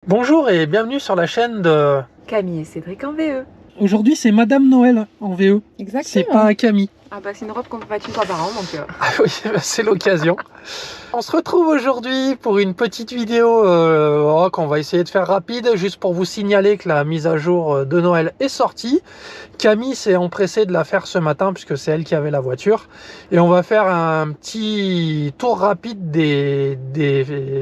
Bonjour et bienvenue sur la chaîne de Camille et Cédric en VE. Aujourd'hui c'est Madame Noël en VE. Exactement. C'est pas Camille. Ah bah c'est une robe qu'on peut mettre une fois par an donc... Ah oui, c'est l'occasion. On se retrouve aujourd'hui pour une petite vidéo qu'on va essayer de faire rapide, juste pour vous signaler que la mise à jour de Noël est sortie. Camille s'est empressée de la faire ce matin puisque c'est elle qui avait la voiture. Et on va faire un petit tour rapide des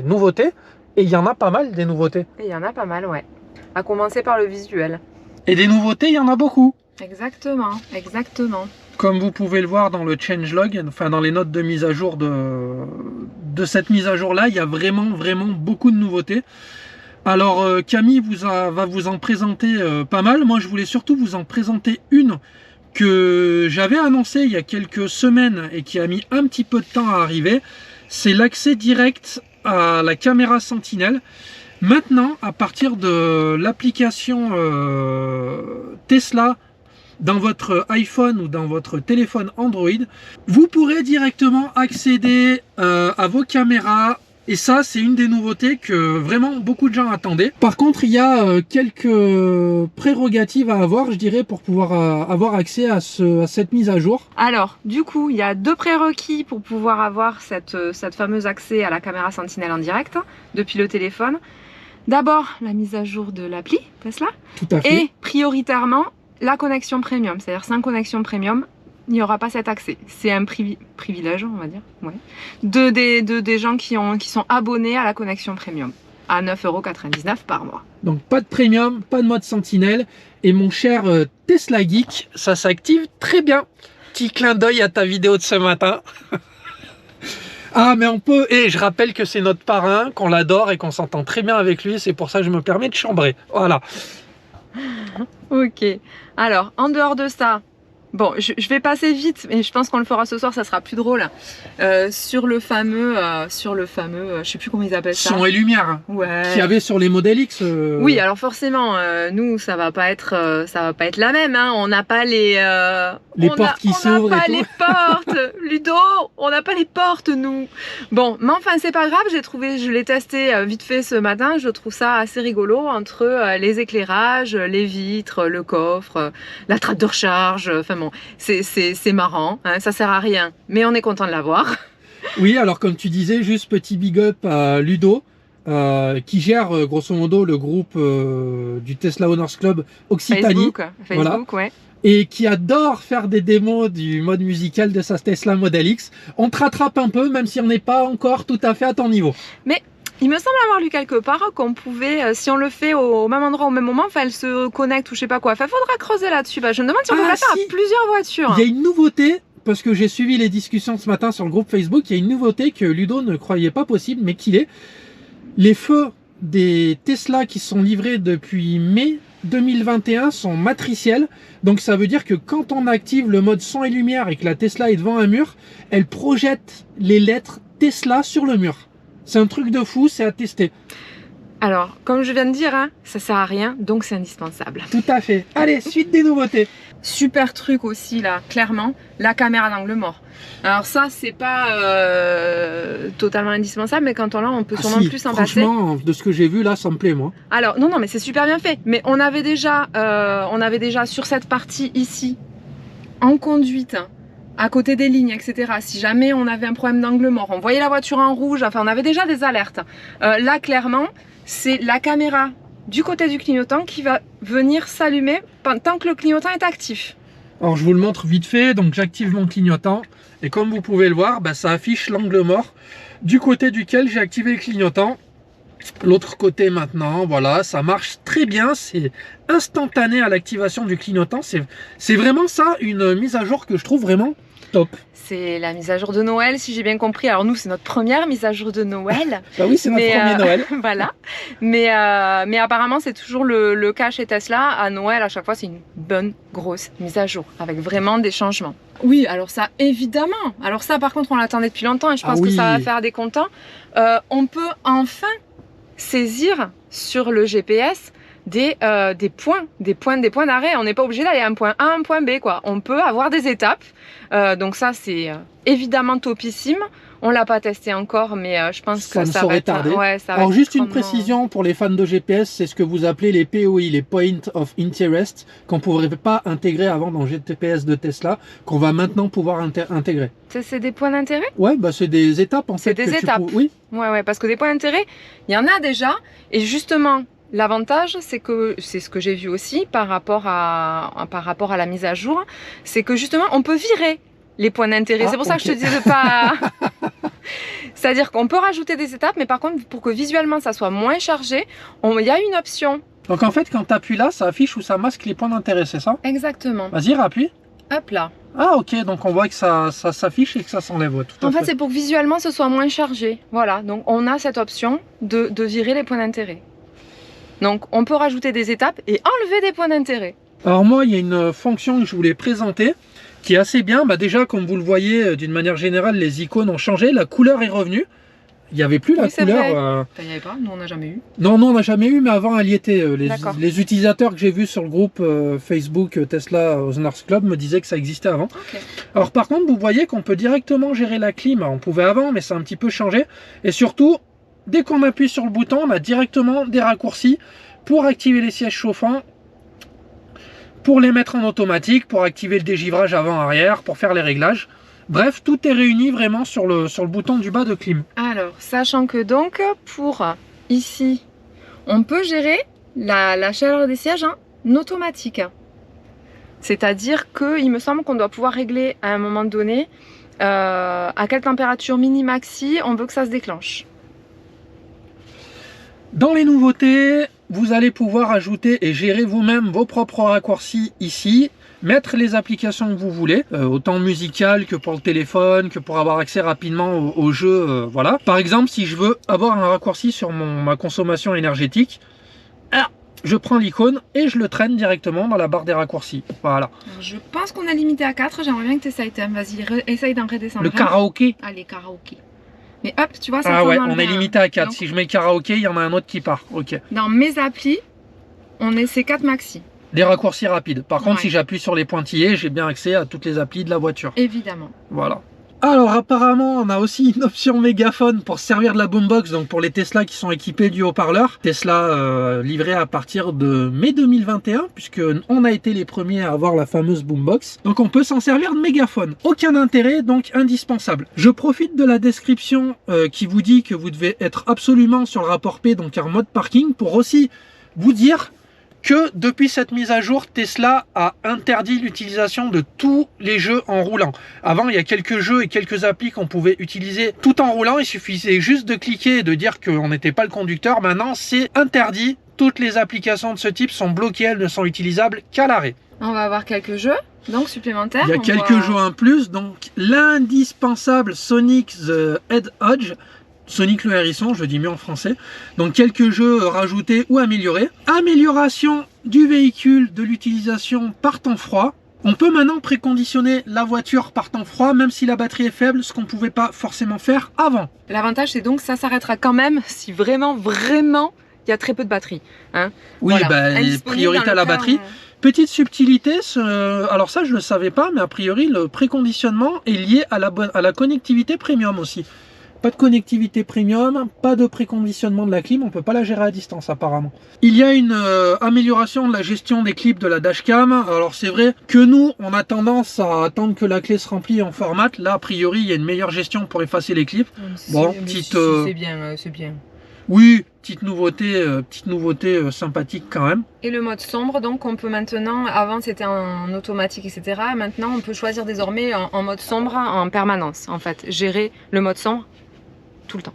nouveautés. Et il y en a pas mal des nouveautés. Et il y en a pas mal, ouais. À commencer par le visuel. Et des nouveautés, il y en a beaucoup. Exactement, exactement. Comme vous pouvez le voir dans le changelog, enfin dans les notes de mise à jour de cette mise à jour là, il y a vraiment beaucoup de nouveautés. Alors Camille va vous en présenter pas mal. Moi je voulais surtout vous en présenter une que j'avais annoncée il y a quelques semaines et qui a mis un petit peu de temps à arriver. C'est l'accès direct à la caméra Sentinelle. Maintenant, à partir de l'application Tesla dans votre iPhone ou dans votre téléphone Android, vous pourrez directement accéder à vos caméras. Et ça, c'est une des nouveautés que vraiment beaucoup de gens attendaient. Par contre, il y a quelques prérogatives à avoir, je dirais, pour pouvoir avoir accès à cette mise à jour. Alors, du coup, il y a deux prérequis pour pouvoir avoir cette fameuse accès à la caméra Sentinelle en direct depuis le téléphone. D'abord, la mise à jour de l'appli Tesla. Tout à fait. Et prioritairement, la connexion premium. C'est-à-dire sans connexion premium, il n'y aura pas cet accès. C'est un privilège, on va dire, ouais, des gens qui sont abonnés à la connexion premium à 9,99 € par mois. Donc pas de premium, pas de mode Sentinelle. Et mon cher Tesla Geek, ça s'active très bien. Petit clin d'œil à ta vidéo de ce matin. Ah mais on peut, et je rappelle que c'est notre parrain, qu'on l'adore et qu'on s'entend très bien avec lui. C'est pour ça que je me permets de chambrer. Voilà. Ok. Alors, en dehors de ça, bon, je vais passer vite, mais je pense qu'on le fera ce soir, ça sera plus drôle. Sur le fameux, je sais plus comment ils appellent ça. Son et lumière. Ouais. Qu'il y avait sur les Model X. Oui, alors forcément, nous, ça va pas être la même. Hein. On n'a pas les portes qui s'ouvrent. On n'a pas les portes, Ludo. On n'a pas les portes, nous. Bon, mais enfin, c'est pas grave. Je l'ai testé vite fait ce matin. Je trouve ça assez rigolo entre les éclairages, les vitres, le coffre, la trappe de recharge. Enfin bon, c'est marrant. Hein, ça sert à rien, mais on est content de l'avoir. Oui, alors comme tu disais, juste petit big up à Ludo. Qui gère grosso modo le groupe du Tesla Owners Club Occitanie. Facebook, voilà. Ouais. Et qui adore faire des démos du mode musical de sa Tesla Model X. On te rattrape un peu, même si on n'est pas encore tout à fait à ton niveau. Mais il me semble avoir lu quelque part qu'on pouvait, si on le fait au même endroit, au même moment, enfin, elle se connecte ou je sais pas quoi. Enfin, faudra creuser là-dessus. Bah, je me demande si on peut la faire à plusieurs voitures. Il y a une nouveauté, parce que j'ai suivi les discussions ce matin sur le groupe Facebook, il y a une nouveauté que Ludo ne croyait pas possible, mais qu'il est. Les feux des Tesla qui sont livrés depuis mai 2021 sont matriciels. Donc ça veut dire que quand on active le mode son et lumière et que la Tesla est devant un mur, elle projette les lettres Tesla sur le mur. C'est un truc de fou, c'est à tester. Alors, comme je viens de dire, hein, ça sert à rien, donc c'est indispensable. Tout à fait. Allez, suite des nouveautés. Super truc aussi là, clairement, la caméra d'angle mort. Alors ça, c'est pas totalement indispensable, mais quand on l'a, on peut sûrement plus s'en passer. Franchement, de ce que j'ai vu là, ça me plaît moi. Alors non, mais c'est super bien fait. Mais on avait déjà sur cette partie ici, en conduite, à côté des lignes, etc. Si jamais on avait un problème d'angle mort, on voyait la voiture en rouge, enfin on avait déjà des alertes. Là, clairement, c'est la caméra du côté du clignotant qui va venir s'allumer tant que le clignotant est actif. Alors je vous le montre vite fait, donc j'active mon clignotant et comme vous pouvez le voir, bah, ça affiche l'angle mort du côté duquel j'ai activé le clignotant. L'autre côté maintenant, voilà, ça marche très bien, c'est instantané à l'activation du clignotant. C'est vraiment ça, une mise à jour que je trouve vraiment top. C'est la mise à jour de Noël, si j'ai bien compris. Alors nous, c'est notre première mise à jour de Noël. Bah oui, c'est notre premier Noël. Voilà. Mais apparemment, c'est toujours le cas chez Tesla. À Noël, à chaque fois, c'est une bonne grosse mise à jour, avec vraiment des changements. Oui, alors ça, évidemment. Alors ça, par contre, on l'attendait depuis longtemps et je pense que ça va faire des contents. On peut enfin saisir sur le GPS des points d'arrêt. On n'est pas obligé d'aller à un point A, un point B, quoi. On peut avoir des étapes. Donc ça, c'est évidemment topissime. On l'a pas testé encore, mais je pense que ça va être tarder. Ouais, ça va Alors être juste une extrêmement- précision pour les fans de GPS, c'est ce que vous appelez les POI, les Point of Interest, qu'on ne pourrait pas intégrer avant dans le GPS de Tesla, qu'on va maintenant pouvoir intégrer. C'est des points d'intérêt? Ouais, bah c'est des étapes en fait. C'est des étapes. Oui. Ouais, parce que des points d'intérêt, il y en a déjà. Et justement, l'avantage, c'est que, c'est ce que j'ai vu aussi par rapport à la mise à jour, c'est que justement, on peut virer les points d'intérêt. Ah, c'est pour ça que je te dis de pas... C'est-à-dire qu'on peut rajouter des étapes, mais par contre, pour que visuellement ça soit moins chargé, il y a une option. Donc en fait, quand tu appuies là, ça affiche ou ça masque les points d'intérêt, c'est ça? Exactement. Vas-y, appuie. Hop là. Ah ok, donc on voit que ça s'affiche et que ça s'enlève. Ouais, tout à En fait, c'est pour que visuellement ce soit moins chargé. Voilà, donc on a cette option de virer les points d'intérêt. Donc on peut rajouter des étapes et enlever des points d'intérêt. Alors moi, il y a une fonction que je voulais présenter qui est assez bien. Bah déjà, comme vous le voyez, d'une manière générale, les icônes ont changé. La couleur est revenue. Il n'y avait plus la couleur. Il n'y avait pas, nous on n'a jamais eu. Non, on n'a jamais eu, mais avant, elle y était. Les utilisateurs que j'ai vus sur le groupe Facebook Tesla Owners Club me disaient que ça existait avant. Okay. Alors par contre, vous voyez qu'on peut directement gérer la clim. On pouvait avant, mais ça a un petit peu changé. Et surtout, dès qu'on appuie sur le bouton, on a directement des raccourcis pour activer les sièges chauffants, pour les mettre en automatique, pour activer le dégivrage avant-arrière, pour faire les réglages. Bref, tout est réuni vraiment sur le bouton du bas de clim. Alors, sachant que donc, pour ici, on peut gérer la chaleur des sièges en automatique. C'est-à-dire qu'il me semble qu'on doit pouvoir régler à un moment donné à quelle température mini-maxi on veut que ça se déclenche. Dans les nouveautés, vous allez pouvoir ajouter et gérer vous-même vos propres raccourcis ici. Mettre les applications que vous voulez, autant musicales que pour le téléphone, que pour avoir accès rapidement au jeu, voilà. Par exemple, si je veux avoir un raccourci sur ma consommation énergétique, je prends l'icône et je le traîne directement dans la barre des raccourcis. Voilà. Alors, je pense qu'on a limité à 4, j'aimerais bien que tu essayes. Vas-y, essaye d'en redescendre. Le karaoké. Allez, karaoké. Mais hop, tu vois, ça ah ouais, dans on est limité à 4. Donc, si je mets karaoké, il y en a un autre qui part. Ok. Dans mes applis, c'est 4 maxi. Des raccourcis rapides. Par contre, si j'appuie sur les pointillés, j'ai bien accès à toutes les applis de la voiture. Évidemment. Voilà. Alors apparemment, on a aussi une option mégaphone pour servir de la boombox, donc pour les Tesla qui sont équipés du haut-parleur. Tesla livré à partir de mai 2021, puisque on a été les premiers à avoir la fameuse boombox. Donc on peut s'en servir de mégaphone. Aucun intérêt, donc indispensable. Je profite de la description qui vous dit que vous devez être absolument sur le rapport P, donc en mode parking, pour aussi vous dire que depuis cette mise à jour, Tesla a interdit l'utilisation de tous les jeux en roulant. Avant, il y a quelques jeux et quelques applis qu'on pouvait utiliser tout en roulant. Il suffisait juste de cliquer et de dire qu'on n'était pas le conducteur. Maintenant, c'est interdit. Toutes les applications de ce type sont bloquées. Elles ne sont utilisables qu'à l'arrêt. On va avoir quelques jeux donc supplémentaires. Il y a quelques jeux en plus. Donc, l'indispensable Sonic the Hedgehog. Sonic le hérisson, je dis mieux en français. Donc quelques jeux rajoutés ou améliorés. Amélioration du véhicule, de l'utilisation par temps froid. On peut maintenant préconditionner la voiture par temps froid, même si la batterie est faible, ce qu'on ne pouvait pas forcément faire avant. L'avantage, c'est donc que ça s'arrêtera quand même si vraiment, il y a très peu de batterie. Hein, oui, voilà. Priorité à la batterie. Petite subtilité, alors ça je ne le savais pas, mais a priori le préconditionnement est lié à la connectivité premium aussi. Pas de connectivité premium, pas de préconditionnement de la clim, on ne peut pas la gérer à distance apparemment. Il y a une amélioration de la gestion des clips de la dashcam. Alors c'est vrai que nous, on a tendance à attendre que la clé se remplit en format. Là, a priori, il y a une meilleure gestion pour effacer les clips. Bon, petite... c'est bien, c'est bien. Oui, petite nouveauté sympathique quand même. Et le mode sombre, donc on peut maintenant, avant c'était en automatique, etc. Maintenant, on peut choisir désormais en mode sombre en permanence, en fait. Gérer le mode sombre tout le temps.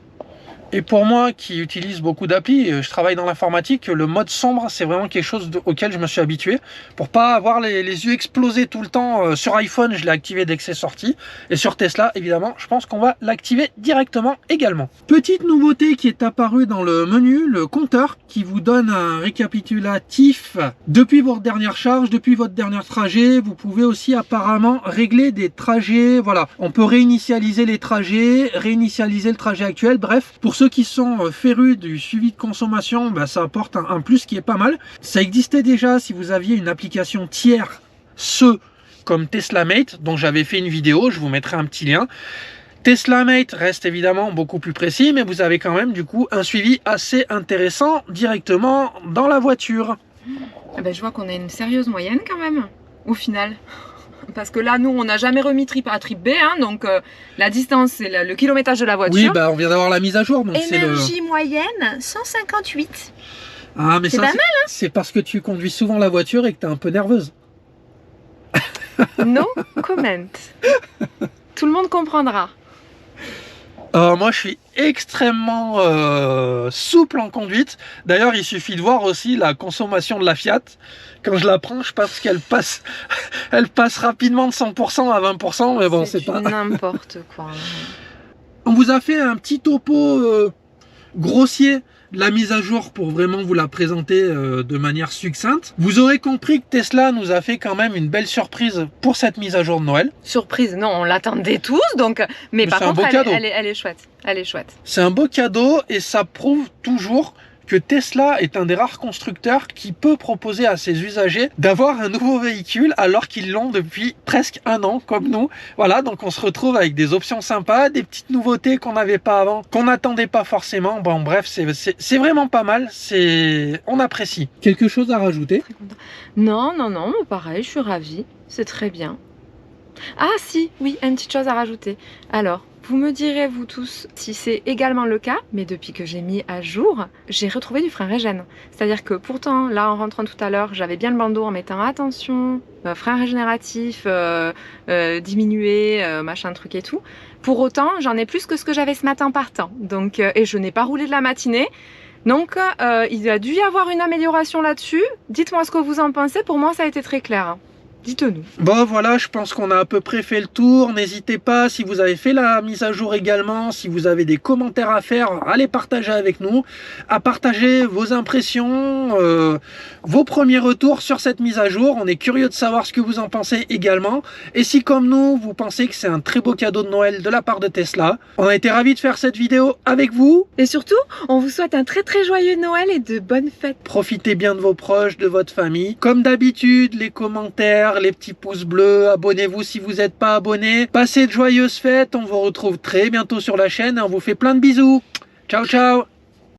Et pour moi qui utilise beaucoup d'applis, je travaille dans l'informatique, le mode sombre c'est vraiment quelque chose auquel je me suis habitué pour pas avoir les yeux explosés tout le temps. Sur iPhone je l'ai activé dès que c'est sorti et sur Tesla évidemment je pense qu'on va l'activer directement également. Petite nouveauté qui est apparue dans le menu, le compteur qui vous donne un récapitulatif depuis votre dernière charge, depuis votre dernier trajet. Vous pouvez aussi apparemment régler des trajets, voilà, on peut réinitialiser les trajets, réinitialiser le trajet actuel, bref, pour ceux qui sont férus du suivi de consommation, bah, ça apporte un plus qui est pas mal. Ça existait déjà si vous aviez une application tiers, comme TeslaMate, dont j'avais fait une vidéo, je vous mettrai un petit lien. Tesla Mate reste évidemment beaucoup plus précis, mais vous avez quand même du coup un suivi assez intéressant directement dans la voiture. Ah ben, je vois qu'on a une sérieuse moyenne quand même, au final. Parce que là, nous, on n'a jamais remis trip A à trip B, hein, donc la distance, c'est le kilométrage de la voiture. Oui, bah on vient d'avoir la mise à jour. Énergie moyenne, 158. Ah, mais c'est ça, pas mal, hein. C'est parce que tu conduis souvent la voiture et que tu es un peu nerveuse. No comment. Tout le monde comprendra. Moi, je suis extrêmement souple en conduite. D'ailleurs, il suffit de voir aussi la consommation de la Fiat. Quand je la prends, je pense qu'elle passe, elle passe rapidement de 100% à 20%. Mais bon, c'est pas n'importe quoi. On vous a fait un petit topo grossier de la mise à jour pour vraiment vous la présenter de manière succincte. Vous aurez compris que Tesla nous a fait quand même une belle surprise pour cette mise à jour de Noël. Surprise, non, on l'attendait tous, donc. Mais par contre, elle est chouette. Elle est chouette. C'est un beau cadeau et ça prouve toujours que Tesla est un des rares constructeurs qui peut proposer à ses usagers d'avoir un nouveau véhicule alors qu'ils l'ont depuis presque un an comme nous. Voilà, donc on se retrouve avec des options sympas, des petites nouveautés qu'on n'avait pas avant, qu'on n'attendait pas forcément. Bon bref, c'est vraiment pas mal, on apprécie. Quelque chose à rajouter? Non, mais pareil, je suis ravie, c'est très bien. Ah si, oui, une petite chose à rajouter. Alors, vous me direz, vous tous, si c'est également le cas, mais depuis que j'ai mis à jour, j'ai retrouvé du frein régène. C'est-à-dire que pourtant, là, en rentrant tout à l'heure, j'avais bien le bandeau en mettant attention, frein régénératif, diminué, machin truc et tout. Pour autant, j'en ai plus que ce que j'avais ce matin partant. Donc, et je n'ai pas roulé de la matinée. Donc, il a dû y avoir une amélioration là-dessus. Dites-moi ce que vous en pensez. Pour moi, ça a été très clair. Dites-nous. Bon voilà, je pense qu'on a à peu près fait le tour. N'hésitez pas, si vous avez fait la mise à jour également, si vous avez des commentaires à faire, à les partager avec nous, à partager vos impressions, vos premiers retours sur cette mise à jour. On est curieux de savoir ce que vous en pensez également. Et si comme nous, vous pensez que c'est un très beau cadeau de Noël de la part de Tesla, on a été ravis de faire cette vidéo avec vous. Et surtout, on vous souhaite un très très joyeux Noël et de bonnes fêtes. Profitez bien de vos proches, de votre famille. Comme d'habitude, les commentaires, les petits pouces bleus, abonnez-vous si vous n'êtes pas abonné. Passez de joyeuses fêtes, on vous retrouve très bientôt sur la chaîne et on vous fait plein de bisous. Ciao ciao.